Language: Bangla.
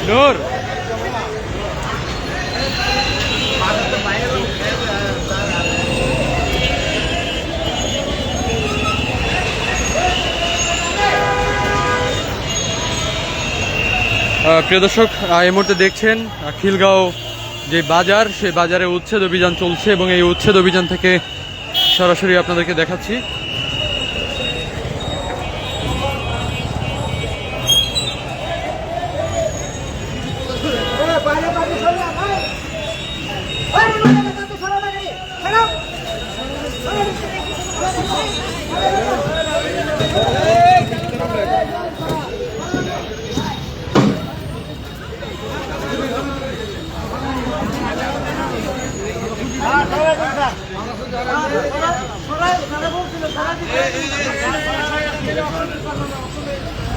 নূর প্রিয় দর্শক, এই মুহূর্তে দেখছেন খিলগাঁও যে বাজার, সেই বাজারে উচ্ছেদ অভিযান চলছে এবং এই উচ্ছেদ অভিযান থেকে সরাসরি আপনাদেরকে দেখাচ্ছি। সরাই বলছিল